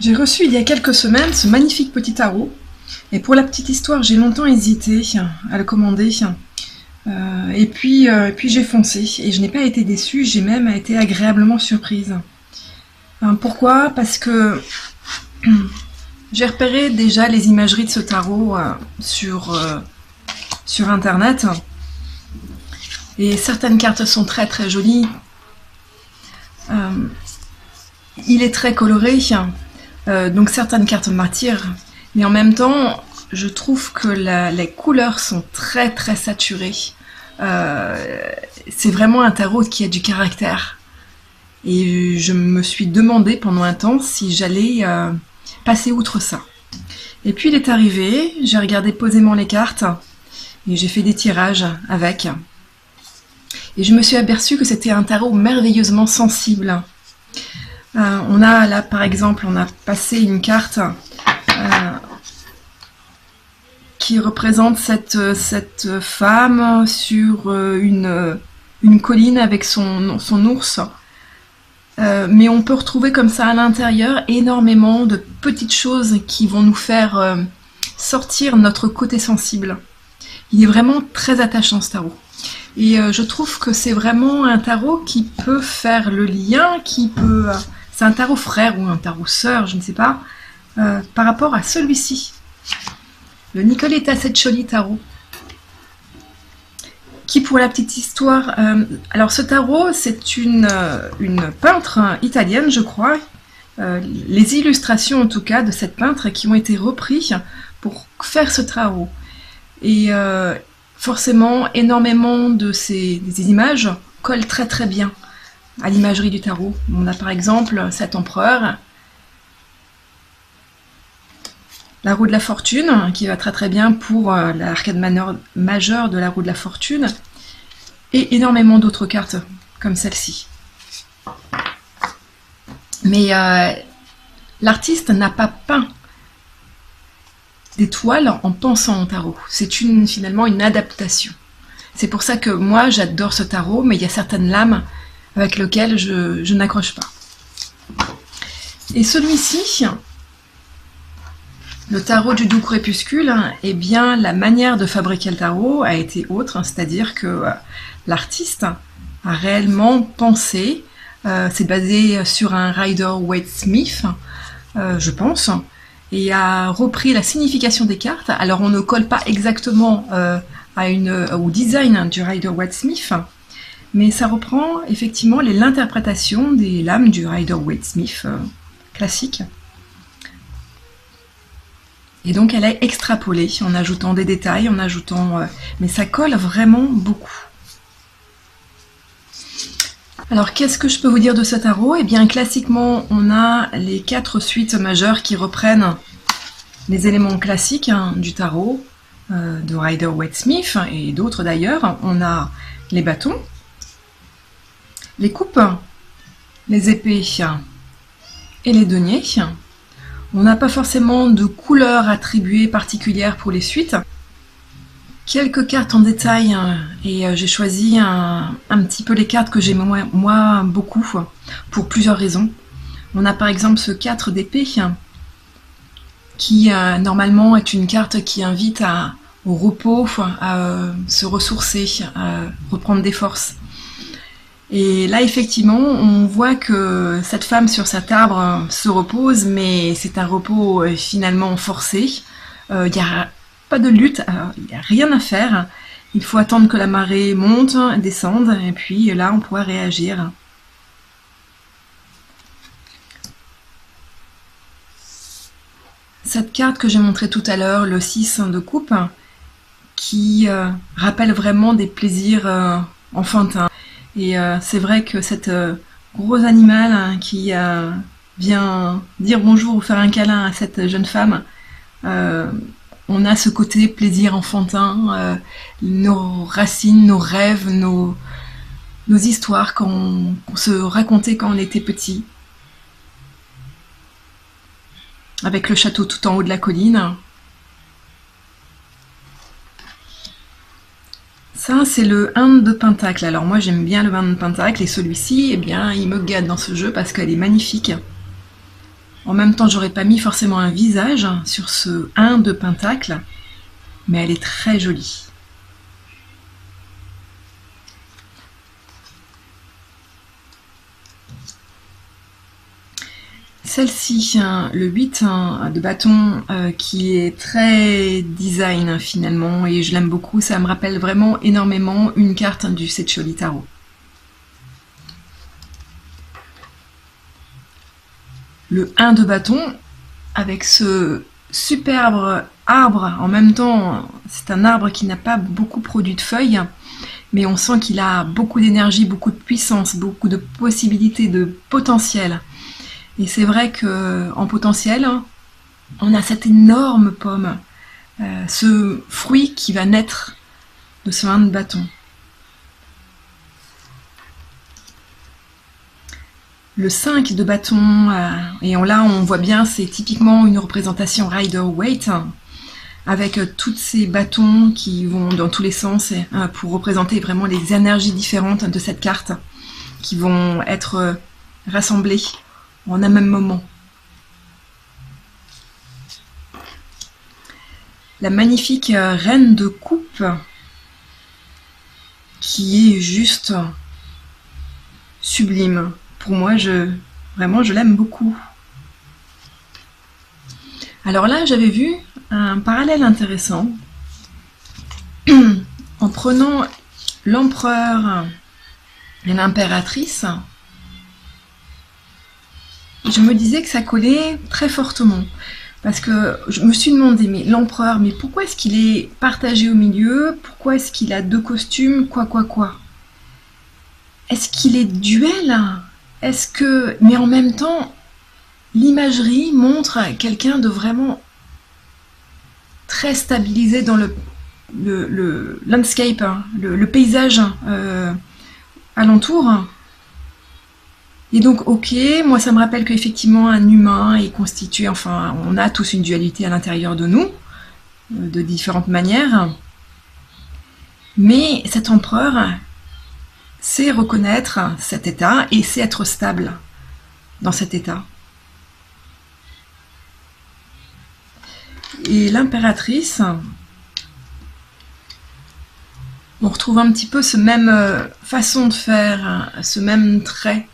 J'ai reçu il y a quelques semaines ce magnifique petit tarot. Et pour la petite histoire, j'ai longtemps hésité à le commander. Et puis j'ai foncé. Et je n'ai pas été déçue, j'ai même été agréablement surprise. Pourquoi? Parce que j'ai repéré déjà les imageries de ce tarot sur Internet. Et certaines cartes sont très très jolies. Il est très coloré. Donc certaines cartes m'attirent. Mais en même temps, je trouve que les couleurs sont très très saturées. C'est vraiment un tarot qui a du caractère. Et je me suis demandé pendant un temps si j'allais passer outre ça. Et puis il est arrivé, j'ai regardé posément les cartes et j'ai fait des tirages avec. Et je me suis aperçue que c'était un tarot merveilleusement sensible. On a là par exemple, on a passé une carte qui représente cette femme sur une colline avec son ours. Mais on peut retrouver comme ça à l'intérieur énormément de petites choses qui vont nous faire sortir notre côté sensible. Il est vraiment très attachant ce tarot. Et je trouve que c'est vraiment un tarot qui peut faire le lien, c'est un tarot frère ou un tarot sœur, je ne sais pas, par rapport à celui-ci. Le Nicoletta Cecchioli tarot. Qui, pour la petite histoire, alors ce tarot, c'est une peintre italienne, je crois. Les illustrations, en tout cas, de cette peintre qui ont été reprises pour faire ce tarot. Et forcément, énormément des images collent très très bien à l'imagerie du tarot. On a par exemple cet empereur, la roue de la fortune, qui va très très bien pour l'arcade majeure de la roue de la fortune, et énormément d'autres cartes comme celle-ci. Mais l'artiste n'a pas peint des toiles en pensant au tarot. C'est finalement une adaptation. C'est pour ça que moi j'adore ce tarot, mais il y a certaines lames avec lesquelles je n'accroche pas. Et celui-ci, le tarot du doux crépuscule, eh bien la manière de fabriquer le tarot a été autre, c'est-à-dire que l'artiste a réellement pensé, c'est basé sur un Rider-Waite-Smith, je pense, et a repris la signification des cartes. Alors on ne colle pas exactement au design du Rider-Waite-Smith, mais ça reprend effectivement l'interprétation des lames du Rider-Waite-Smith classique. Et donc elle a extrapolé en ajoutant des détails, mais ça colle vraiment beaucoup. Alors qu'est-ce que je peux vous dire de ce tarot? Eh bien classiquement on a les 4 suites majeures qui reprennent les éléments classiques du tarot de Rider-Waite-Smith et d'autres d'ailleurs. On a les bâtons, les coupes, les épées et les deniers. On n'a pas forcément de couleur attribuée particulière pour les suites. Quelques cartes en détail et j'ai choisi un petit peu les cartes que j'aime moi beaucoup pour plusieurs raisons. On a par exemple ce 4 d'épée qui normalement est une carte qui invite au repos, à se ressourcer, à reprendre des forces. Et là, effectivement, on voit que cette femme sur cet arbre se repose, mais c'est un repos finalement forcé. Il n'y a pas de lutte, il n'y a rien à faire. Il faut attendre que la marée monte, descende, et puis là, on pourra réagir. Cette carte que j'ai montrée tout à l'heure, le 6 de coupe, qui rappelle vraiment des plaisirs enfantins. Et c'est vrai que cet gros animal qui vient dire bonjour ou faire un câlin à cette jeune femme, on a ce côté plaisir enfantin, nos racines, nos rêves, nos histoires qu'on se racontait quand on était petit. Avec le château tout en haut de la colline. Ça, c'est le 1 de Pentacle. Alors moi, j'aime bien le 1 de Pentacle, et celui-ci, eh bien, il me gâte dans ce jeu parce qu'elle est magnifique. En même temps, j'aurais pas mis forcément un visage sur ce 1 de pentacle, mais elle est très jolie. Celle-ci, le 8 de bâton, qui est très design finalement, et je l'aime beaucoup, ça me rappelle vraiment énormément une carte du Setcholi Tarot. Le 1 de bâton, avec ce superbe arbre, en même temps, c'est un arbre qui n'a pas beaucoup produit de feuilles, mais on sent qu'il a beaucoup d'énergie, beaucoup de puissance, beaucoup de possibilités, de potentiel. Et c'est vrai qu'en potentiel, on a cette énorme pomme, ce fruit qui va naître de ce 1 de bâton. Le 5 de bâton, et là on voit bien, c'est typiquement une représentation Rider-Waite, avec tous ces bâtons qui vont dans tous les sens pour représenter vraiment les énergies différentes de cette carte, qui vont être rassemblées en un même moment. La magnifique reine de coupe, qui est juste sublime. Pour moi, vraiment, je l'aime beaucoup. Alors là, j'avais vu un parallèle intéressant. En prenant l'empereur et l'impératrice, je me disais que ça collait très fortement. Parce que je me suis demandé, mais l'empereur, mais pourquoi est-ce qu'il est partagé au milieu? Pourquoi est-ce qu'il a 2 costumes? Quoi? Est-ce qu'il est duel? Est-ce que... Mais en même temps, l'imagerie montre quelqu'un de vraiment très stabilisé dans le landscape, le paysage alentour. Et donc, ok, moi ça me rappelle qu'effectivement un humain est constitué, enfin on a tous une dualité à l'intérieur de nous, de différentes manières, mais cet empereur sait reconnaître cet état et sait être stable dans cet état. Et l'impératrice, on retrouve un petit peu ce même façon de faire, ce même trait,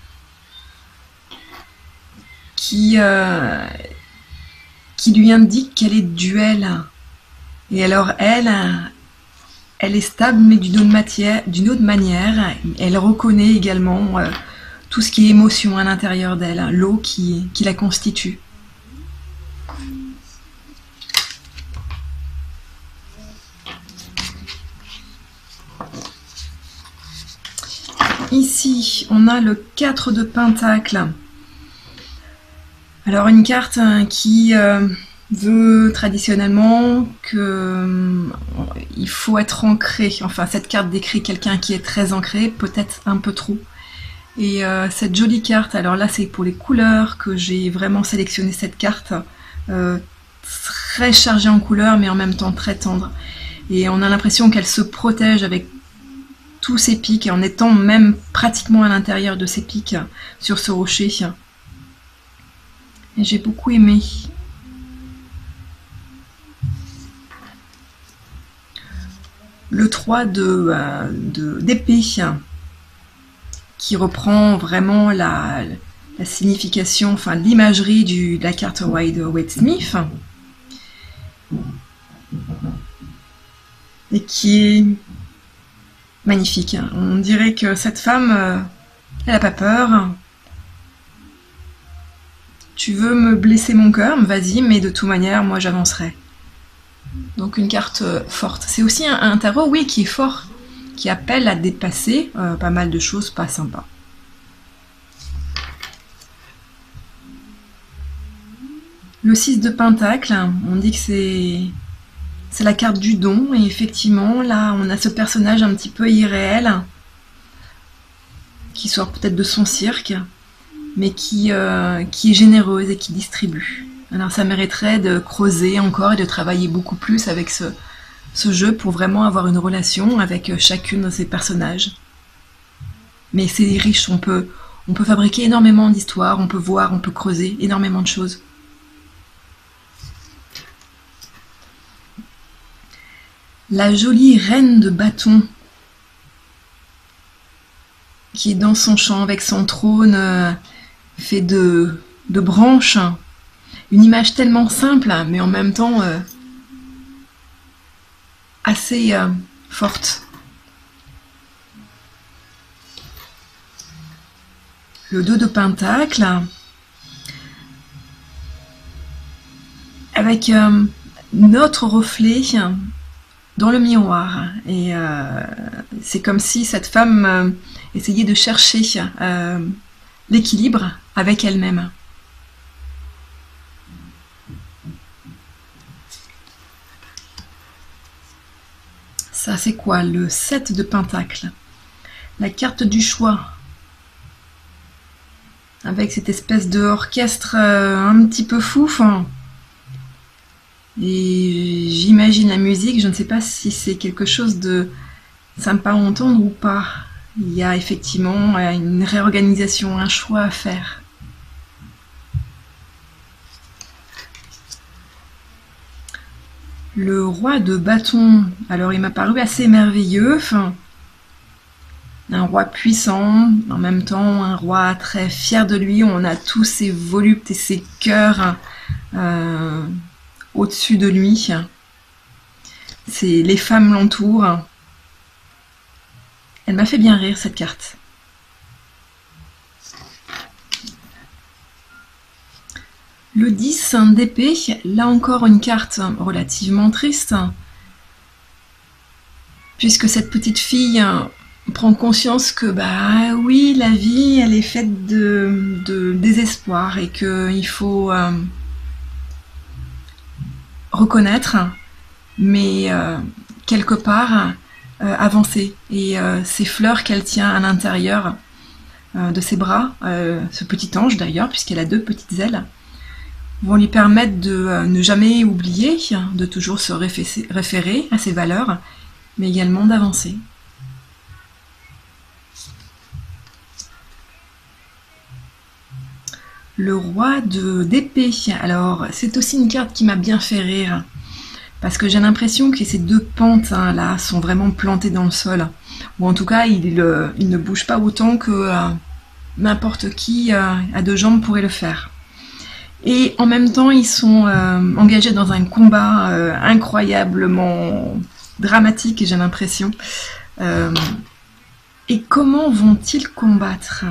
qui lui indique qu'elle est duel. Et alors elle est stable mais d'une autre manière. Elle reconnaît également tout ce qui est émotion à l'intérieur d'elle, l'eau qui la constitue. Ici, on a le 4 de pentacle. Alors une carte qui veut traditionnellement que il faut être ancré. Enfin, cette carte décrit quelqu'un qui est très ancré, peut-être un peu trop. Et cette jolie carte, alors là c'est pour les couleurs que j'ai vraiment sélectionné cette carte, très chargée en couleurs mais en même temps très tendre. Et on a l'impression qu'elle se protège avec tous ces pics, et en étant même pratiquement à l'intérieur de ces pics sur ce rocher. Et j'ai beaucoup aimé. Le 3 d'épée, qui reprend vraiment la signification, enfin l'imagerie de la carte Rider-Waite-Smith, et qui est magnifique. On dirait que cette femme, elle n'a pas peur. Tu veux me blesser mon cœur, vas-y, mais de toute manière, moi j'avancerai. Donc une carte forte. C'est aussi un tarot, oui, qui est fort, qui appelle à dépasser pas mal de choses pas sympas. Le 6 de pentacle, on dit que c'est la carte du don, et effectivement, là, on a ce personnage un petit peu irréel, qui sort peut-être de son cirque, mais qui est généreuse et qui distribue. Alors ça mériterait de creuser encore et de travailler beaucoup plus avec ce jeu pour vraiment avoir une relation avec chacune de ces personnages. Mais c'est riche, on peut On peut fabriquer énormément d'histoires, on peut voir, on peut creuser énormément de choses. La jolie reine de bâton qui est dans son champ avec son trône fait de branches. Une image tellement simple, mais en même temps assez forte. Le 2 de pentacle, avec notre reflet dans le miroir. Et c'est comme si cette femme essayait de chercher l'équilibre avec elle-même. Ça, c'est quoi? Le 7 de pentacle. La carte du choix. Avec cette espèce d'orchestre un petit peu fou. Et j'imagine la musique, je ne sais pas si c'est quelque chose de sympa à entendre ou pas. Il y a effectivement une réorganisation, un choix à faire. Le roi de bâton, alors il m'a paru assez merveilleux. Un roi puissant, en même temps un roi très fier de lui. On a tous ses voluptés et ses cœurs au-dessus de lui. Les femmes l'entourent. Elle m'a fait bien rire cette carte. Le 10 d'épée, là encore une carte relativement triste, puisque cette petite fille prend conscience que bah oui, la vie elle est faite de désespoir et qu'il faut reconnaître, mais quelque part avancer. Et ces fleurs qu'elle tient à l'intérieur de ses bras, ce petit ange d'ailleurs, puisqu'elle a 2 petites ailes, vont lui permettre de ne jamais oublier, de toujours se référer à ses valeurs, mais également d'avancer. Le roi d'épée, alors c'est aussi une carte qui m'a bien fait rire, parce que j'ai l'impression que ces 2 pentes là sont vraiment plantées dans le sol, ou en tout cas il ne bouge pas autant que n'importe qui à 2 jambes pourrait le faire. Et en même temps, ils sont engagés dans un combat incroyablement dramatique, j'ai l'impression. Et comment vont-ils combattre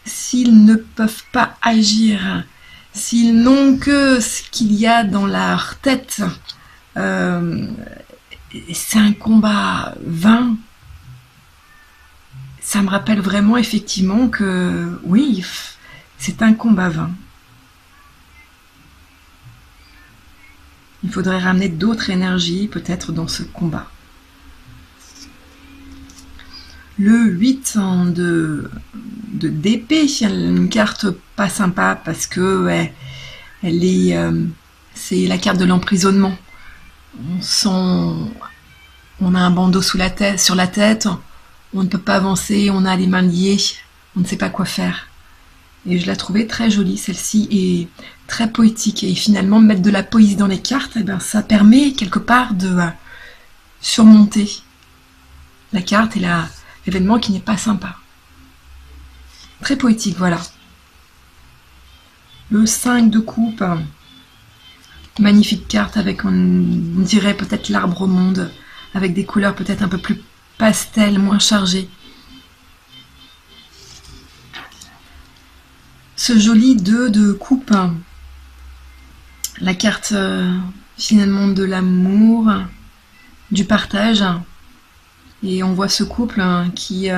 s'ils ne peuvent pas agir, s'ils n'ont que ce qu'il y a dans leur tête? C'est un combat vain. Ça me rappelle vraiment effectivement que oui, c'est un combat vain. Il faudrait ramener d'autres énergies, peut-être, dans ce combat. Le 8 d'épée, une carte pas sympa parce que elle est, c'est la carte de l'emprisonnement. On a un bandeau sur la tête, on ne peut pas avancer, on a les mains liées, on ne sait pas quoi faire. Et je la trouvais très jolie, celle-ci, et très poétique. Et finalement, mettre de la poésie dans les cartes, eh ben, ça permet quelque part de surmonter la carte et l'événement qui n'est pas sympa. Très poétique, voilà. Le 5 de coupe, magnifique carte avec, on dirait peut-être l'arbre au monde, avec des couleurs peut-être un peu plus pastel, moins chargées. Ce joli 2 de coupe, la carte finalement de l'amour, du partage, et on voit ce couple qui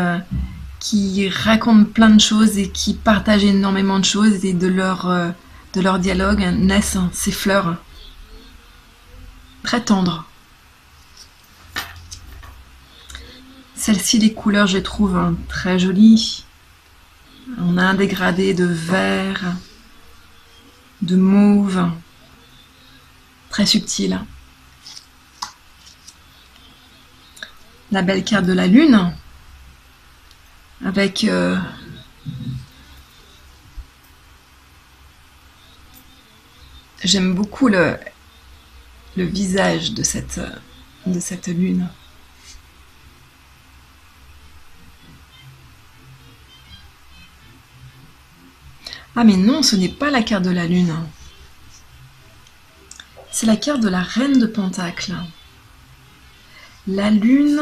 raconte plein de choses et qui partage énormément de choses, et de leur dialogue naissent ces fleurs très tendres. Celle-ci, les couleurs, je les trouve très jolies. On a un dégradé de vert, de mauve, très subtil. La belle carte de la lune, avec J'aime beaucoup le visage de cette lune. Ah mais non, ce n'est pas la carte de la lune. C'est la carte de la reine de Pentacle. La lune,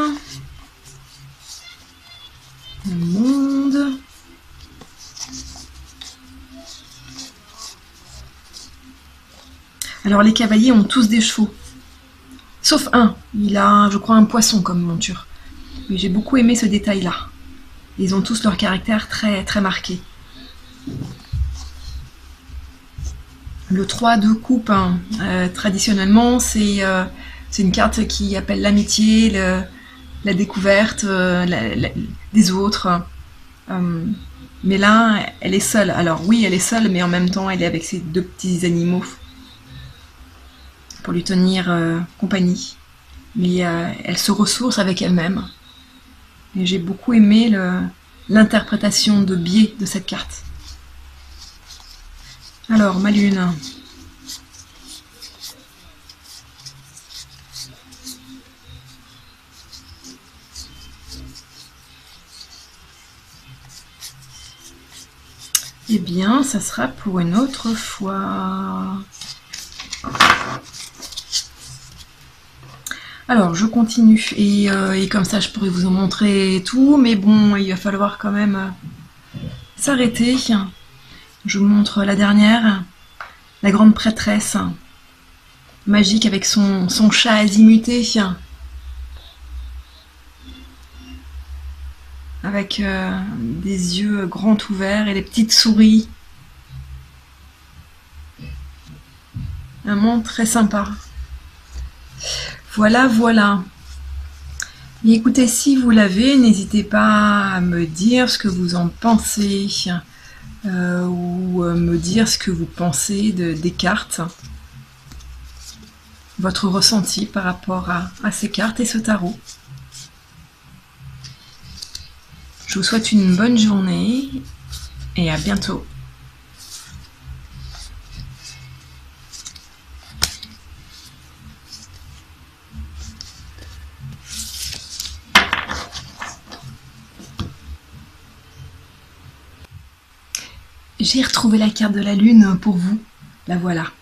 le monde. Alors les cavaliers ont tous des chevaux. Sauf un, il a, je crois, un poisson comme monture. Mais j'ai beaucoup aimé ce détail-là. Ils ont tous leur caractère très, très marqué. Le 3 de coupe, hein, traditionnellement, c'est une carte qui appelle l'amitié, la découverte des autres. Mais là, elle est seule. Alors oui, elle est seule, mais en même temps, elle est avec ses deux petits animaux pour lui tenir compagnie. Mais elle se ressource avec elle-même. Et j'ai beaucoup aimé l'interprétation de biais de cette carte. Alors, ma lune. Eh bien, ça sera pour une autre fois. Alors, je continue. Et comme ça, je pourrais vous en montrer tout. Mais bon, il va falloir quand même s'arrêter. Je vous montre la dernière. La grande prêtresse. Magique avec son chat azimuté. Avec des yeux grands ouverts et des petites souris. Un monde très sympa. Voilà, voilà. Et écoutez, si vous l'avez, n'hésitez pas à me dire ce que vous en pensez, ou me dire ce que vous pensez des cartes, votre ressenti par rapport à ces cartes et ce tarot. Je vous souhaite une bonne journée et à bientôt. J'ai retrouvé la carte de la lune pour vous. La voilà.